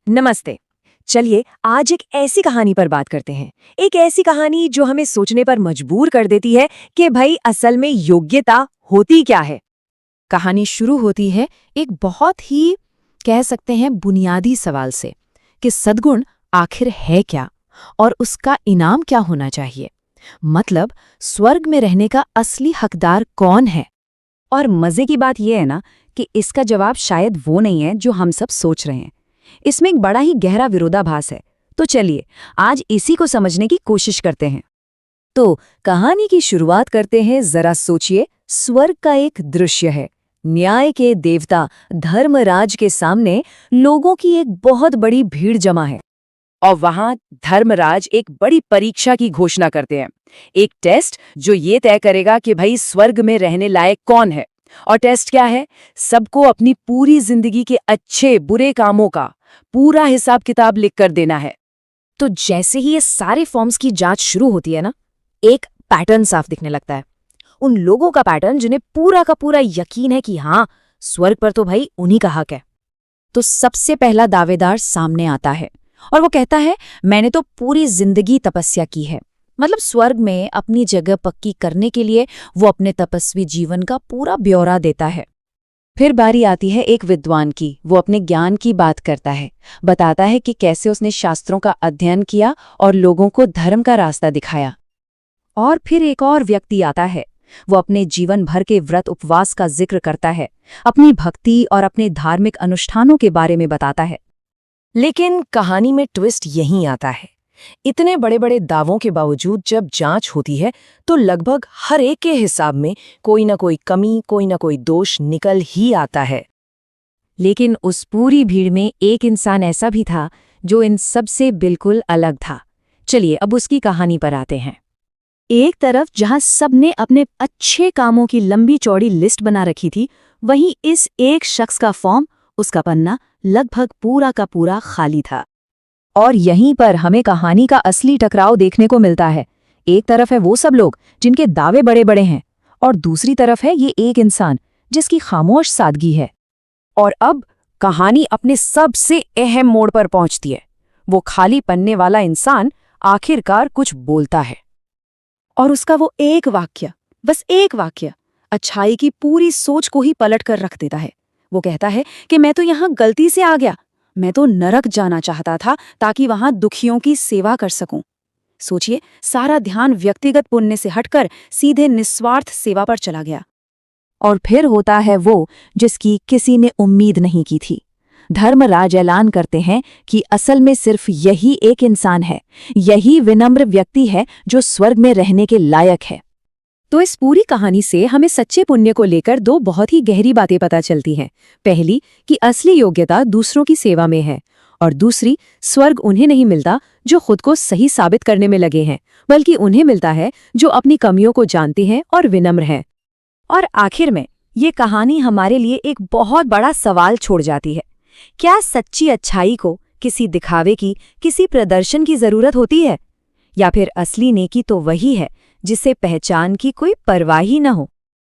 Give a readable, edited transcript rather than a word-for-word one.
नमस्ते। चलिए आज एक ऐसी कहानी पर बात करते हैं। एक ऐसी कहानी जो हमें सोचने पर मजबूर कर देती है कि भाई असल में योग्यता होती क्या है। कहानी शुरू होती है एक बहुत ही कह सकते हैं बुनियादी सवाल से कि सद्गुण आखिर है क्या और उसका इनाम क्या होना चाहिए। मतलब स्वर्ग में रहने का असली हकदार कौन है। और मजे की बात यह है ना कि इसका जवाब शायद वो नहीं है जो हम सब सोच रहे हैं। इसमें एक बड़ा ही गहरा विरोधाभास है। तो चलिए आज इसी को समझने की कोशिश करते हैं। तो कहानी की शुरुआत करते हैं। जरा सोचिए, स्वर्ग का एक दृश्य है। न्याय के देवता धर्मराज के सामने लोगों की एक बहुत बड़ी भीड़ जमा है और वहां धर्मराज एक बड़ी परीक्षा की घोषणा करते हैं। एक टेस्ट जो ये तय करेगा कि भाई स्वर्ग में रहने लायक कौन है। और टेस्ट क्या है? सबको अपनी पूरी जिंदगी के अच्छे बुरे कामों का पूरा हिसाब किताब लिखकर देना है। तो जैसे ही ये सारे फॉर्म्स की जांच शुरू होती है ना, एक पैटर्न साफ दिखने लगता है। उन लोगों का पैटर्न जिन्हें पूरा का पूरा यकीन है कि हाँ, स्वर्ग पर तो भाई उन्हीं का हक है। तो सबसे पहला दावेदार सामने आता है और वो कहता है, मैंने तो पूरी जिंदगी तपस्या की है। मतलब स्वर्ग में अपनी जगह पक्की करने के लिए वो अपने तपस्वी जीवन का पूरा ब्यौरा देता है। फिर बारी आती है एक विद्वान की। वो अपने ज्ञान की बात करता है, बताता है कि कैसे उसने शास्त्रों का अध्ययन किया और लोगों को धर्म का रास्ता दिखाया। और फिर एक और व्यक्ति आता है। वो अपने जीवन भर के व्रत उपवास का जिक्र करता है, अपनी भक्ति और अपने धार्मिक अनुष्ठानों के बारे में बताता है। लेकिन कहानी में ट्विस्ट यहीं आता है। इतने बड़े बड़े दावों के बावजूद जब जांच होती है तो लगभग हर एक के हिसाब में कोई ना कोई कमी, कोई ना कोई दोष निकल ही आता है। लेकिन उस पूरी भीड़ में एक इंसान ऐसा भी था जो इन सब से बिल्कुल अलग था। चलिए अब उसकी कहानी पर आते हैं। एक तरफ जहां सबने अपने अच्छे कामों की लंबी चौड़ी लिस्ट बना रखी थी, वहीं इस एक शख्स का फॉर्म, उसका पन्ना लगभग पूरा का पूरा खाली था। और यहीं पर हमें कहानी का असली टकराव देखने को मिलता है। एक तरफ है वो सब लोग जिनके दावे बड़े बड़े हैं और दूसरी तरफ है ये एक इंसान जिसकी खामोश सादगी है। और अब कहानी अपने सबसे अहम मोड़ पर पहुंचती है। वो खाली पन्ने वाला इंसान आखिरकार कुछ बोलता है और उसका वो एक वाक्य, बस एक वाक्य, अच्छाई की पूरी सोच को ही पलट कर रख देता है। वो कहता है कि मैं तो यहाँ गलती से आ गया, मैं तो नरक जाना चाहता था ताकि वहां दुखियों की सेवा कर सकूं। सोचिए, सारा ध्यान व्यक्तिगत पुण्य से हटकर सीधे निस्वार्थ सेवा पर चला गया। और फिर होता है वो जिसकी किसी ने उम्मीद नहीं की थी। धर्मराज ऐलान करते हैं कि असल में सिर्फ यही एक इंसान है, यही विनम्र व्यक्ति है जो स्वर्ग में रहने के लायक है। तो इस पूरी कहानी से हमें सच्चे पुण्य को लेकर दो बहुत ही गहरी बातें पता चलती हैं। पहली कि असली योग्यता दूसरों की सेवा में है, और दूसरी, स्वर्ग उन्हें नहीं मिलता जो खुद को सही साबित करने में लगे हैं, बल्कि उन्हें मिलता है जो अपनी कमियों को जानते हैं और विनम्र हैं। और आखिर में ये कहानी हमारे लिए एक बहुत बड़ा सवाल छोड़ जाती है। क्या सच्ची अच्छाई को किसी दिखावे की, किसी प्रदर्शन की जरूरत होती है? या फिर असली नेकी तो वही है जिसे पहचान की कोई परवाह ही न हो?